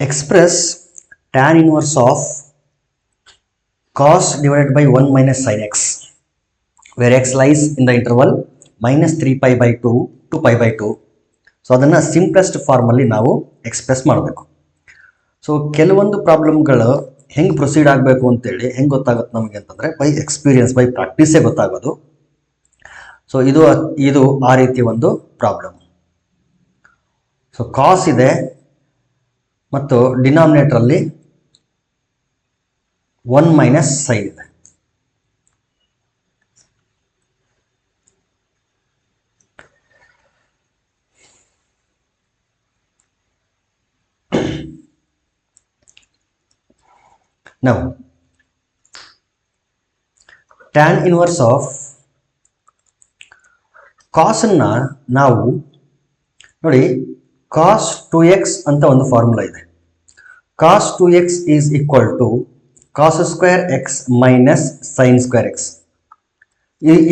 Express tan inverse of cos divided by 1 minus sin x, where x lies in the interval minus 3 pi by 2 to pi by 2. So ಅದನ್ನು simplest ಫಾರ್ಮಲ್ಲಿ ನಾವು express ಮಾಡಬೇಕು. So ಕೆಲವೊಂದು ಪ್ರಾಬ್ಲಮ್ಗಳು ಹೆಂಗೆ proceed ಆಗಬೇಕು ಅಂತೇಳಿ ಹೆಂಗೆ ಗೊತ್ತಾಗುತ್ತೆ ನಮಗೆ ಅಂತಂದರೆ ಬೈ ಎಕ್ಸ್ಪೀರಿಯನ್ಸ್, ಬೈ ಪ್ರಾಕ್ಟೀಸೇ ಗೊತ್ತಾಗೋದು. ಸೊ ಇದು ಆ ರೀತಿ ಒಂದು ಪ್ರಾಬ್ಲಮ್. ಸೊ ಕಾಸ್ ಇದೆ ಮತ್ತು ಡಿನಾಮಿನೇಟ್ರಲ್ಲಿ 1 ಮೈನಸ್ ಸೈನ್ ಇದೆ. Now, tan inverse of cos ಅನ್ನ ನಾವು ನೋಡಿ cos 2x ಅಂತ ಒಂದು ಫಾರ್ಮುಲಾ ಇದೆ. cos 2x is equal to cos square x minus sin square x.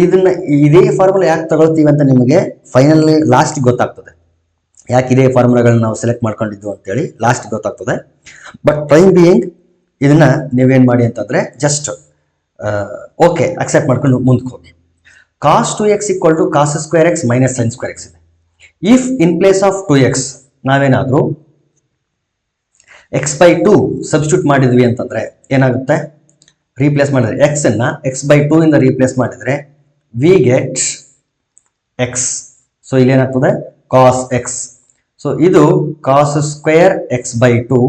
ಇದನ್ನ ಇದೇ ಫಾರ್ಮುಲಾ ಯಾಕೆ ತಗೊಳ್ತೀವಿ ಅಂತ ನಿಮಗೆ ಫೈನಲಿ ಲಾಸ್ಟ್ ಗೊತ್ತಾಗ್ತದೆ. ಯಾಕೆ ಇದೇ ಫಾರ್ಮುಲಾಗಳನ್ನ ನಾವು ಸೆಲೆಕ್ಟ್ ಮಾಡ್ಕೊಂಡಿದ್ದು ಅಂತೇಳಿ ಲಾಸ್ಟ್ ಗೊತ್ತಾಗ್ತದೆ. ಬಟ್ ಟೈಮ್ ಬಿಯಿಂಗ್ ಇದನ್ನ ನೀವೇನು ಮಾಡಿ ಅಂತಂದರೆ ಜಸ್ಟ್ ಓಕೆ ಅಕ್ಸೆಪ್ಟ್ ಮಾಡ್ಕೊಂಡು ಮುಂದಕ್ಕೆ ಹೋಗಿ. cos 2x equal to cos square x minus sin square x ಇದೆ. If in place of 2x ನಾವೇನಾದರೂ x by 2 ಸಬ್ಸ್ಟಿಟ್ಯೂಟ್ ಮಾಡಿದ್ವಿ ಅಂತಂದರೆ ಏನಾಗುತ್ತೆ, ರೀಪ್ಲೇಸ್ ಮಾಡಿದ್ರೆ x ಅನ್ನ x by 2 ಇಂದ ರೀಪ್ಲೇಸ್ ಮಾಡಿದರೆ ವಿ ಗೆಟ್ x. ಸೊ ಇಲ್ಲೇನಾಗ್ತದೆ cos x. ಸೊ ಇದು cos square x by 2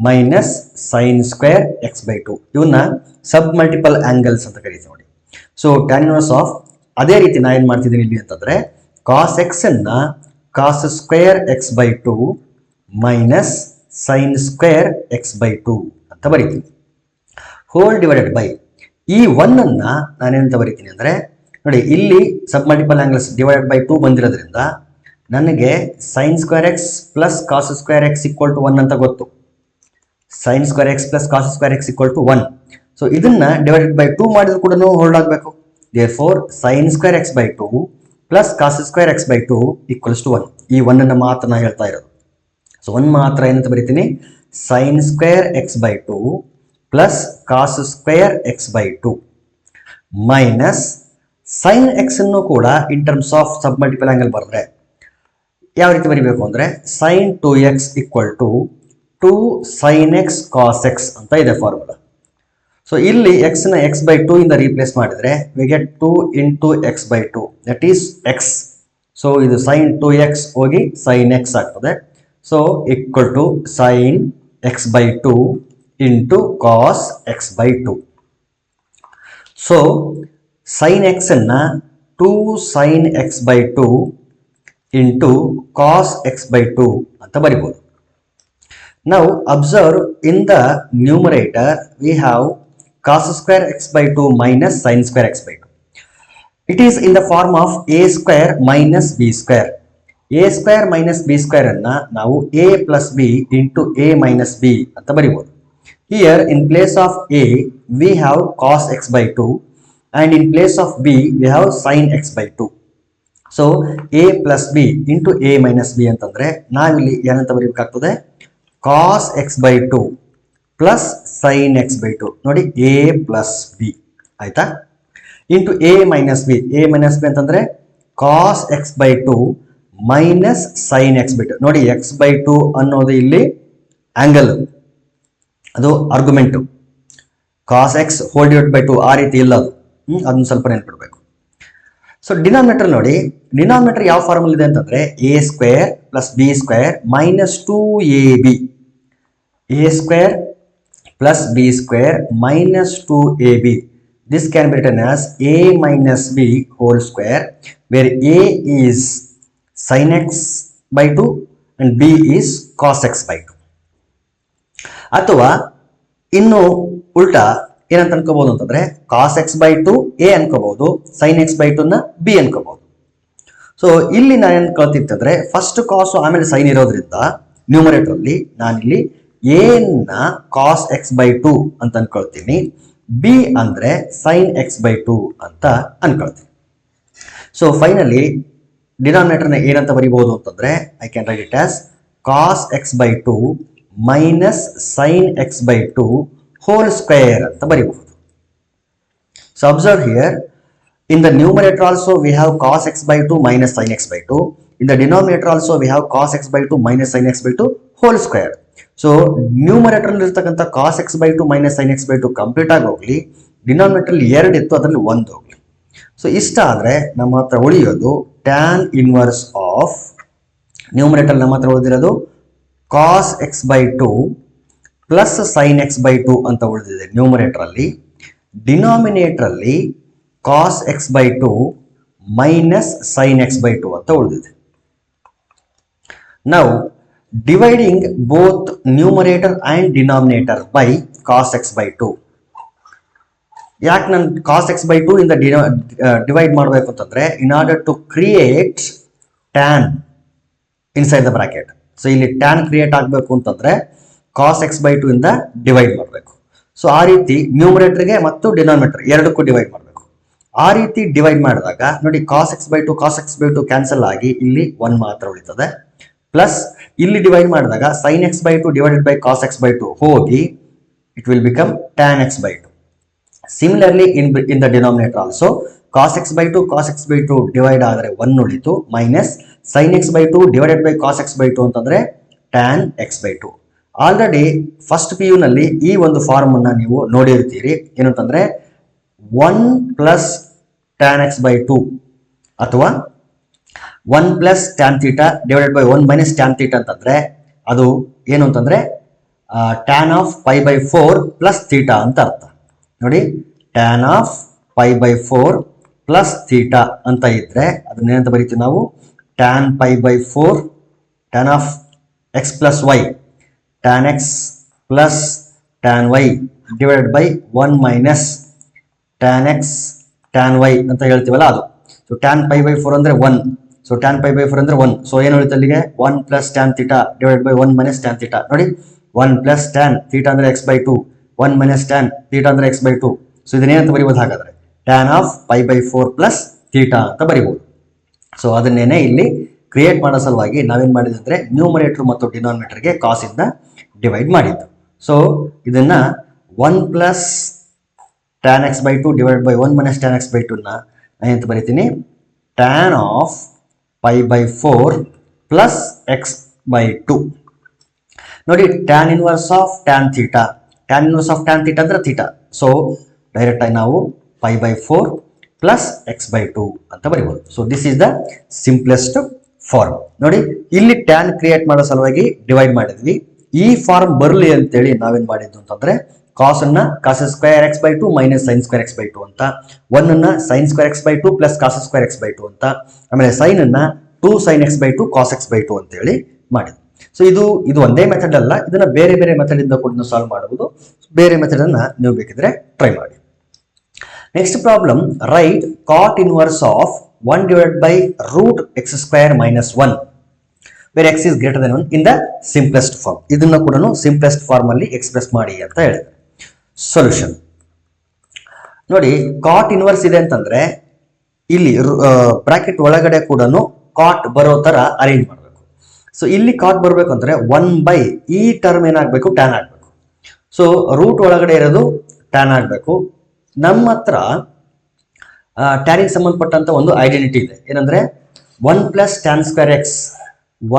minus sine square x by 2. ಇವನ್ನ ಸಬ್ ಮಲ್ಟಿಪಲ್ ಆಂಗಲ್ಸ್ ಅಂತ ಕರೀತೀವಿ ನೋಡಿ. ಸೊ ಟ್ಯಾನ್ ಇನ್ವರ್ಸ್ ಆಫ್ ಅದೇ ರೀತಿ ನಾ ಏನು ಮಾಡ್ತಿದ್ದೀನಿ ಇಲ್ಲಿ ಅಂತಂದರೆ ಕಾಸ್ ಎಕ್ಸ್ ಅನ್ನ cos square x by 2 minus sine square x by 2 ಅಂತ ಬರೀತೀನಿ. ಹೋಲ್ ಡಿವೈಡೆಡ್ ಬೈ ಈ 1 ಅನ್ನ ನಾನೇನಂತ ಬರೀತೀನಿ ಅಂದರೆ ನೋಡಿ, ಇಲ್ಲಿ sub multiple angles divided by 2 ಬಂದಿರೋದ್ರಿಂದ ನನಗೆ sine square x plus cos square x equal to 1 ಅಂತ ಗೊತ್ತು. Sine square x plus cos square x equal to 1. So ಇದನ್ನ ಡಿವೈಡೆಡ್ ಬೈ 2 ಮಾಡಿದ್ರು ಕೂಡ ಹೋಲ್ಡ್ ಆಗಬೇಕು. Therefore sine square x by 2 plus cos square x by 2 equals to 1. ಈ 1 ಅನ್ನು ಮಾತ್ರ ನಾ ಹೇಳ್ತಾ ಇರೋದು. ಸೊ 1 ಮಾತ್ರ ಏನಂತ ಬರೀತೀನಿ, sine square x by 2 plus cos square x by 2 minus sine x ಅನ್ನು ಕೂಡ in terms of sub multiple angle ಬರೆದ್ರೆ ಯಾವ ರೀತಿ ಬರೀಬೇಕು ಅಂದರೆ sine 2x equal to 2 sin x cos x ಅಂತ ಇದೆ ಫಾರ್ಮುಲಾ. ಸೊ ಇಲ್ಲಿ x ನ x by 2 ಇಂದ ರೀಪ್ಲೇಸ್ ಮಾಡಿದ್ರೆ we get 2 into x by 2 that is x. So ಇದು sin 2x ಹೋಗಿ sin x ಆಗ್ತದೆ. So equal to sin x by 2 into cos x by 2. So sin x ಅನ್ನ 2 sin x by 2 into cos x by 2 ಅಂತ ಬರಿಬೋದು. Now observe in the numerator we have cos square x by 2 minus sin square x by 2. It is in the form of a square minus b square. a square minus b square ಅನ್ನ ನಾವು a plus b into a minus b ಅಂತ ಬರಿಬೋದು. Here in place of a we have cos x by 2 and in place of b we have sin x by 2. So a plus b into a minus b ಅಂತಂದ್ರೆ ನಾವಿಲ್ಲಿ ಏನಂತ ಬರೀಬೇಕಾಗ್ತದೆ, cos x by 2 plus sin x by 2 ನೋಡಿ a plus b ಆಯ್ತಾ, into a minus b. a minus b ಅಂತಂದ್ರೆ cos x by 2 minus sin x by 2 ನೋಡಿ x by 2 ಅನ್ನೋದು ಇಲ್ಲಿ angle, ಅದು argument. cos x hole divide by 2 ಆ ರೀತಿ ಇಲ್ಲ ಅದು, ಅದನ್ನ ಸ್ವಲ್ಪ ನೆನ್ಪಿಡ್ಬೇಕು. ಸೊ ಡಿನಾಮಿನೇಟರ್ ನೋಡಿ, ಡಿನಾಮಿನೇಟರ್ ಯಾವ ಫಾರ್ಮಲ್ ಇದೆ ಅಂತಂದ್ರೆ a square plus b square minus 2ab. a square plus b square minus 2ab. This can be written as a minus b whole square, where a is sin x by 2 and b is cos x by 2. ಅಥವಾ ಇನ್ನು ಉಲ್ಟಾ ಏನಂತ ಅನ್ಕೋಬಹುದು ಅಂತಂದ್ರೆ cos x by 2 a ಅನ್ಕೋಬಹುದು, sin x by 2 ನ b ಅನ್ಕೋಬಹುದು. So ಇಲ್ಲಿ ನಾನು ಏನು ಕಳ್ತಿತ್ತಂದ್ರೆ first ಕಾಸ್ ಆಮೇಲೆ ಸೈನ್ ಇರೋದ್ರಿಂದ ನ್ಯೂಮರೇಟರ್ ಅಲ್ಲಿ ನಾನಿಲ್ಲಿ a ನ cos x by 2 ಅಂತ ಅನ್ಕೊಳ್ತೀನಿ, b ಅಂದ್ರೆ sin x by 2 ಅಂತ ಅನ್ಕೊಳ್ತೀನಿ. ಸೊ ಫೈನಲಿ ಡಿನಾಮಿನೇಟರ್ನ ಏನಂತ ಬರೀಬಹುದು ಅಂತಂದ್ರೆ I can write it as cos x by 2 minus sine x by two whole square ಅಂತ ಬರೀಬಹುದು. So observe here, in the numerator also we have cos x by 2 minus sin x by 2. In the denominator also we have cos x by 2 minus sin x by 2 whole square. So numerator ಇರತಕ್ಕಂತ cos x by 2 minus sin x by 2 complete ಆಗಿ ಹೋಗ್ಲಿ, denominator 2 ಇತ್ತು ಅದರಲ್ಲಿ 1 ಹೋಗ್ಲಿ. So ಇಷ್ಟ ಆದ್ರೆ ನಮ್ಮ ಹತ್ರ ಉಳಿಯೋದು tan ಇನ್ವರ್ಸ್ ಆಫ್, ನ್ಯೂಮರೇಟರ್ ನಮ್ಮ ಹತ್ರ ಉಳಿದಿರೋದು cos x by 2 plus sin x by 2 ಅಂತ ಉಳಿದಿದೆ ನ್ಯೂಮರೇಟರ್ ಅಲ್ಲಿ. ಡಿನಾಮಿನೇಟರ್ ಅಲ್ಲಿ cos x by 2 minus sin x by 2 ಅಂತ ಉಳಿದಿದೆ. Now dividing both numerator and denominator by cos x by 2. ಯಾಕೆ ನಾನು cos x by 2 ಇಂದ ಡಿವೈಡ್ ಮಾಡಬೇಕು ಅಂತಂದ್ರೆ, in order to create tan inside the bracket. So ಇಲ್ಲಿ tan create ಆಗಬೇಕು ಅಂತಂದ್ರೆ cos x by 2 ಇಂದ ಡಿವೈಡ್ ಮಾಡಬೇಕು. ಸೊ ಆ ರೀತಿ ನ್ಯೂಮರೇಟರ್ಗೆ ಮತ್ತು ಡಿನಾಮಿನೇಟರ್ ಎರಡಕ್ಕೂ ಡಿವೈಡ್ ಮಾಡಬೇಕು. ಆ ರೀತಿ ಡಿವೈಡ್ ಮಾಡಿದಾಗ ನೋಡಿ cos x by 2 ಕ್ಯಾನ್ಸಲ್ ಆಗಿ ಇಲ್ಲಿ 1 ಮಾತ್ರ ಉಳಿತದೆ. ಪ್ಲಸ್ ಇಲ್ಲಿ ಡಿವೈಡ್ ಮಾಡಿದಾಗ sin x by 2 divided by cos x by 2 ಹೋಗಿ it will become tan x by 2. Similarly in the denominator also cos x by 2 divide ಆದರೆ 1 ಉಳಿತು, minus sin x by 2 divided by cos x by 2 ಅಂತಂದ್ರೆ tan x by 2. Already first P U ನಲ್ಲಿ ಈ ಒಂದು form ಅನ್ನ ನೀವು ನೋಡಿರ್ತೀರಿ, ಏನಂತಂದ್ರೆ 1 plus tan x by 2 ಅಥವಾ 1 plus tan theta divided by 1 minus tan theta ಅಂತಂದ್ರೆ ಅದು ಏನು ಅಂತಂದ್ರೆ tan of pi by 4 plus theta ಅಂತ ಅರ್ಥ. ನೋಡಿ tan of pi by 4 plus theta ಅಂತ ಇದ್ರೆ ಅದನ್ನೇನಂತ ಬರೀತೀವಿ ನಾವು, tan pi by 4 tan of x plus Y, tan x plus tan y divided by 1 minus tan x tan y ಅಂತ ಹೇಳ್ತೀವಲ್ಲ ಅದು. ಸೊ tan ಪೈ ಬೈ 4 ಅಂದ್ರೆ 1, ಸೊ tan ಪೈ ಬೈ 4 ಅಂದ್ರೆ 1. ಸೊ ಏನು ಉಳಿತು ಅಲ್ಲಿಗೆ 1 plus tan theta divide by 1 minus tan theta. ನೋಡಿ 1 plus tan theta ಅಂದ್ರೆ x by 2, 1 minus tan theta ಅಂದ್ರೆ x ಬೈ 2. ಸೊ ಇದನ್ನೇನಂತ ಬರೀಬಹುದು ಹಾಗಾದ್ರೆ, tan of pi by 4 plus theta ಅಂತ ಬರೀಬಹುದು. ಸೊ ಅದನ್ನೇನೆ ಇಲ್ಲಿ ಕ್ರಿಯೇಟ್ ಮಾಡೋ ಸಲುವಾಗಿ ನಾವೇನ್ ಮಾಡಿದ್ವಿ ಅಂದ್ರೆ ನ್ಯೂಮರೇಟರ್ ಮತ್ತು ಡಿನಾಮಿನೇಟರ್ಗೆ ಕಾಸ್ ಇಂದ ಡಿವೈಡ್ ಮಾಡಿದ್ದು. ಸೊ ಇದನ್ನ 1 plus tan x by 2 divided by 1 minus tan x by 2 ನ ಏನಂತ ಬರೀತೀನಿ, tan of pi by 4 plus x by 2. ನೋಡಿ tan inverse of tan theta, tan inverse of tan theta ಅಂದ್ರೆ ಥೀಟಾ. ಸೊ ಡೈರೆಕ್ಟ್ ಆಗಿ ನಾವು pi by 4 plus x by 2 ಅಂತ ಬರೀಬಹುದು. So this is the simplest form. ನೋಡಿ ಇಲ್ಲಿ tan create ಮಾಡೋ ಸಲುವಾಗಿ ಡಿವೈಡ್ ಮಾಡಿದ್ವಿ. ಈ ಫಾರ್ಮ್ ಬರಲಿ ಅಂತೇಳಿ ನಾವೇನ್ ಮಾಡಿದ್ದು ಅಂತಂದ್ರೆ cos ಅನ್ನ cos square x by 2 minus sin square x by 2 ಅಂತ, 1 ಅನ್ನ sin square x by 2 plus cos square x by 2 ಅಂತ, ಆಮೇಲೆ sin ಅನ್ನ 2 sin x by 2 cos x by 2 ಅಂತ ಹೇಳಿ ಮಾಡಿದ್ವಿ. ಸೊ ಇದು ಒಂದೇ ಮೆಥಡ್ ಅಲ್ಲ, ಇದನ್ನ ಬೇರೆ ಬೇರೆ ಮೆಥಡ್ ಇಂದ ಕೂಡ ಸಾಲ್ವ್ ಮಾಡಬಹುದು. ಬೇರೆ ಮೆಥಡ್ ಅನ್ನ ನೀವು ಬೇಕಿದ್ರೆ ಟ್ರೈ ಮಾಡಿ. Next problem, right cot inverse of 1 divided by root x square minus 1 where x is greater than 1 in the simplest form. ಇದನ್ನ ಕೂಡ ಸಿಂಪ್ಲೆಸ್ಟ್ ಫಾರ್ಮ್ ಅಲ್ಲಿ ಎಕ್ಸ್ಪ್ರೆಸ್ ಮಾಡಿ ಅಂತ ಹೇಳಿದ್ರೆ ಸೊಲ್ಯೂಷನ್ ನೋಡಿ, cot ಇನ್ವರ್ಸ್ ಇದೆ ಅಂತಂದ್ರೆ ಇಲ್ಲಿ ಬ್ರಾಕೆಟ್ ಒಳಗಡೆ ಕೂಡ cot ಬರೋ ತರ ಅರೇಂಜ್ ಮಾಡಬೇಕು. ಸೊ ಇಲ್ಲಿ cot ಬರಬೇಕು ಅಂದ್ರೆ 1 ಬೈ ಈ ಟರ್ಮ್ ಏನಾಗಬೇಕು, tan ಆಗಬೇಕು. ಸೊ ರೂಟ್ ಒಳಗಡೆ ಇರೋದು tan ಆಗಬೇಕು. ನಮ್ಮ ಹತ್ರ ಟ್ಯಾನಿಗೆ ಸಂಬಂಧಪಟ್ಟಂತ ಒಂದು ಐಡೆಂಟಿಟಿ ಇದೆ, ಏನಂದ್ರೆ 1 plus tan square x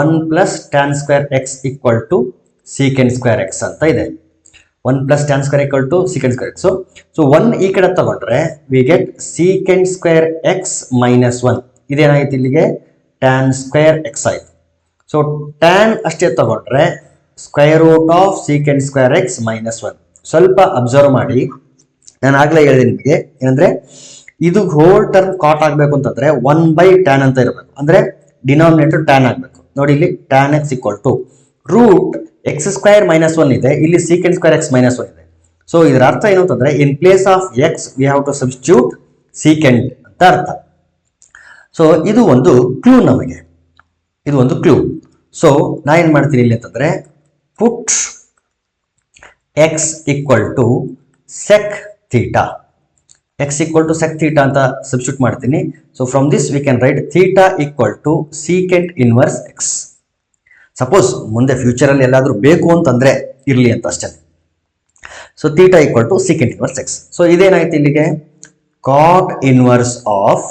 1 plus tan square x equal to secant square x ಅಂತ ಇದೆ. 1 plus tan square equal to secant square x. So 1 ಈ ಕಡೆ ತಗೊಂಡ್ರೆ we get secant square x minus 1. ಇದೇನಾಯ್ತು, ಇಲ್ಲಿಗೆ ಟ್ಯಾನ್ ಸ್ಕ್ವೇರ್ ಎಕ್ಸ್ ಆಯ್ತು. So tan ಅಷ್ಟೇ ತಗೊಂಡ್ರೆ square root of secant square x minus 1. ಸ್ವಲ್ಪ ಅಬ್ಸರ್ವ್ ಮಾಡಿ, ನಾನು ಆಗ್ಲೇ ಹೇಳಿದೆ ನಿಮಗೆ ಏನಂದ್ರೆ ಇದು ಹೋಲ್ ಟರ್ಮ್ ಕಾಟ್ ಆಗ್ಬೇಕು ಅಂತಂದ್ರೆ 1 ಬೈ ಟ್ಯಾನ್ ಅಂತ ಇರಬೇಕು, ಅಂದ್ರೆ ಡಿನಾಮಿನೇಟರ್ ಟ್ಯಾನ್ ಆಗ್ಬೇಕು. ನೋಡಿ ಇಲ್ಲಿ tan x equal to root x square minus 1 ಇದೆ, ಇಲ್ಲಿ ಸೀಕೆಂಡ್ ಸ್ಕ್ವೇರ್ ಎಕ್ಸ್ ಮೈನಸ್ 1 ಇದೆ. ಸೊ ಇದರ ಅರ್ಥ ಏನು ಅಂತಂದ್ರೆ in place of x we have to substitute secant ಅಂತ ಅರ್ಥ. ಸೊ ಇದು ಒಂದು ಕ್ಲೂ, ನಮಗೆ ಇದು ಒಂದು ಕ್ಲೂ. ಸೊ ನಾ ಏನ್ ಮಾಡ್ತೀನಿ ಇಲ್ಲಿ ಅಂತಂದ್ರೆ put x equal to sec theta, x equal to sec theta ಅಂತ ಸಬ್ಸ್ಟಿಟ್ಯೂಟ್ ಮಾಡ್ತೀನಿ. So from this we can write theta equal to secant inverse x. Suppose ಮುಂದೆ ಫ್ಯೂಚರಲ್ಲಿ ಎಲ್ಲಾದರೂ ಬೇಕು ಅಂತಂದರೆ ಇರಲಿ ಅಂತ ಅಷ್ಟೇ. So theta equal to secant inverse x. So ಇದೇನಾಯ್ತು ಇಲ್ಲಿಗೆ, cot inverse of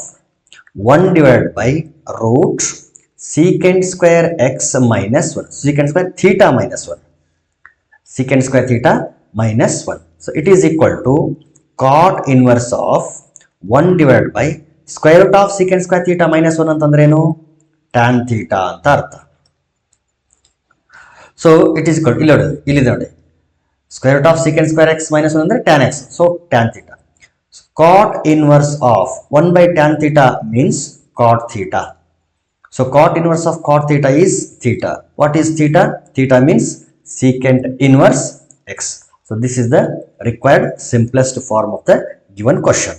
1 divide by root secant square x minus 1, secant square theta minus 1, secant square theta minus 1. So it is equal to cot inverse of 1 divided by square root of secant square theta minus 1 ಅಂತಂದ್ರೇನು, tan theta ಅಂತ ಅರ್ಥ. So it is equal, ಇಲ್ಲಿ ನೋಡಿ square root of secant square x minus 1 ಅಂದ್ರೆ tan x, so tan theta. Cot inverse of 1 by tan theta means cot theta. So cot inverse of cot theta is theta. What is theta? Theta means secant inverse x. So this is the required simplest form of the given question.